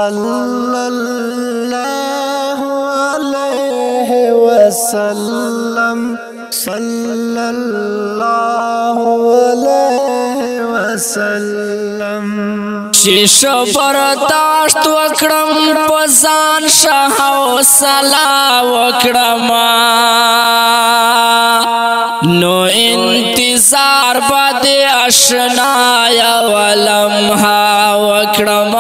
sallallahu alayhi wa sallam, sallallahu alayhi wa sallam. شیشو برداشت وکړم پزان شاه حوصله وکړم نو انتظار بد آشنا یو لمحه وکړم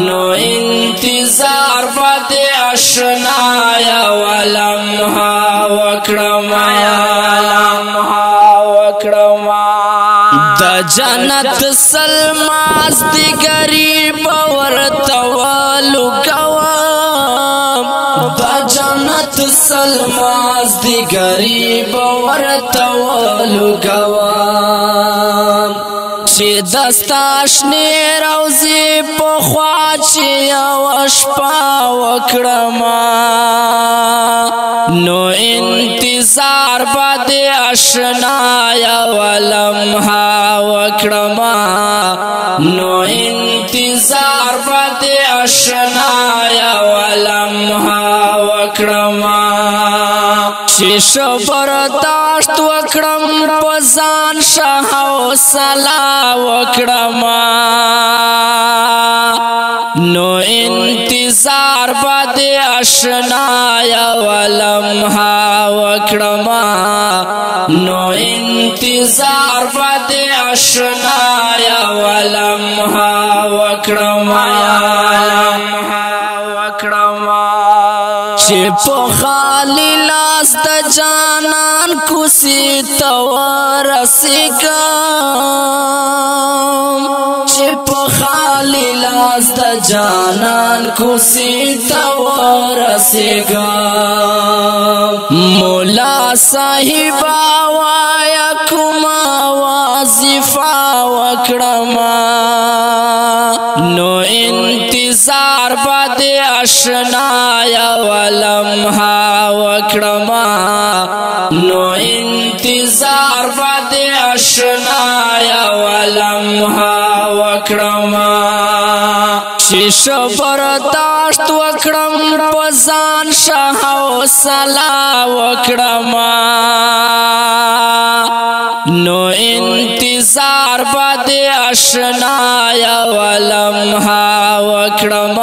نو انتظار بد آشنا یو لمحه وکړم د جنت سلماز دی غریب ورتوالو کوام د جنت سلماز دی غریب ورتوالو کوام چې دستاشنی روزی په خوا چې یو شپه وکړم نو انتظار بد آشنا یو لمحه وکړم نو انتظار بد آشنا یو لمحه وکړم شیشو برداشت وکړم پزان شاه حوصله وکړم نو انتظار بد آشنا یو لمحه وکړم نو انتظار بد آشنا یو لمحه وکړم چې په خالی لاس د جانان کوسی ته ورسېږم چې په خالی لاس د جانان کوسی ته ورسېږم مولا صاحبه وایه کومه وظیفه وکړم نو انتظار بد آشنا یو لمحه وکړم نو انتظار بد آشنا یو لمحه وکړم شیشو برداشت وکړم پزان شاه حوصله وکړم نو انتظار بد آشنا یو لمحه وکړم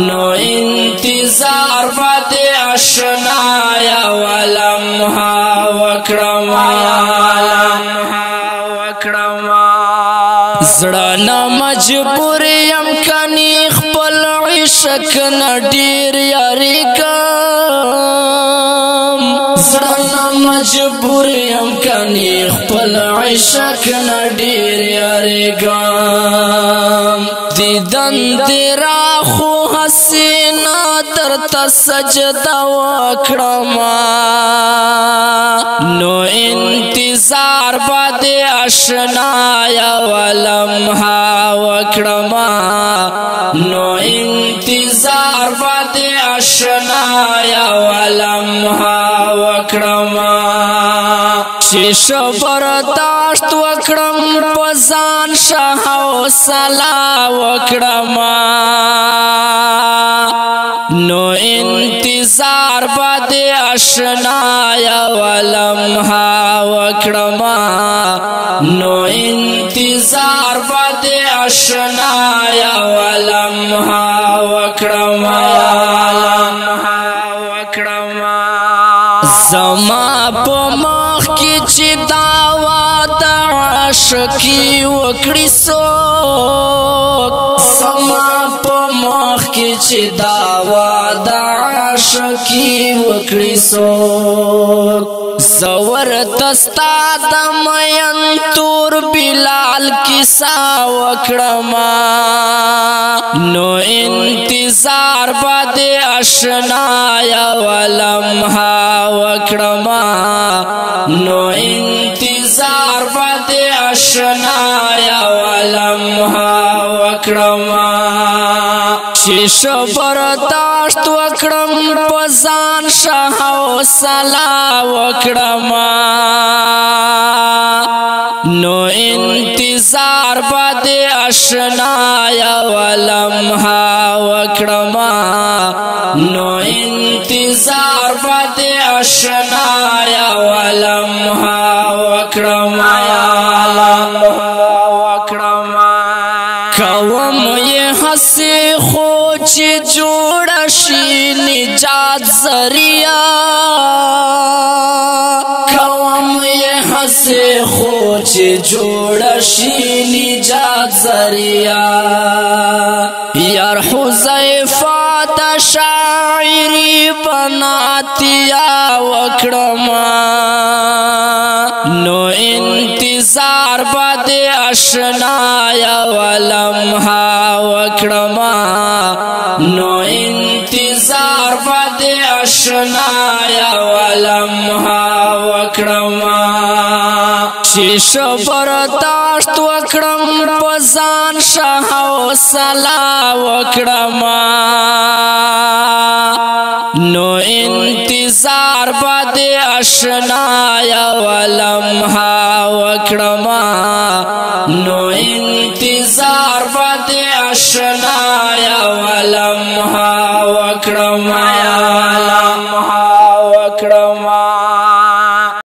نو انتظار بد آشنا یو لمحه وکړم زړه نه مجبور یم کني خپل عشق نه ډېر یاریږم زړه نه مجبور یم کني خپل عشق نه ډېر یاریږم دیدن دې راخو حسینه درته سجده وکړم نو انتظار بد آشنا یو لمحه وکړم نو انتظار بد آشنا یو لمحه وکړم شیشو برداشت وکړم پزان شاه حوصله وکړم نو انتظار بد آشنا یو لمحه وکړم نو انتظار بد آشنا یو لمحه وکړم زما په مخ کې چې دعوا د عاشقي وکړي څوک زما په مخ کې چې دعوا د عاشقي وکړي څوک زور تستا د مین تور بلال کیسا وکړم نو انتظار بد آشنا یو لمحه وکړم نو انتظار بد آشنا یو لمحه وکړم شیشو برداشت وکړم پزان شاه حوصله وکړم نو انتظار بد اشنا یا ولمحا وکړما نو انتظار بد اشنا یا ولمحا وکړما کوم یہ ہنسی خوچ جوڑ شی نجات ذریعہ کوم یہ ہنسی خوچ جوڑ شی نجات ذریعہ یار حذیفہ تا شاعری بناتیا وکړما نو انتظار بد اشنا یا ولمحا وکړما نو انتظار بد اشنا یا ولمحا وکړما شیش برداشت وکړم پزان شاه حوصله وکړما نو انتظار بد اشنا یا ولمحا وکړما نو انتظار بد اشنا یا ولمحا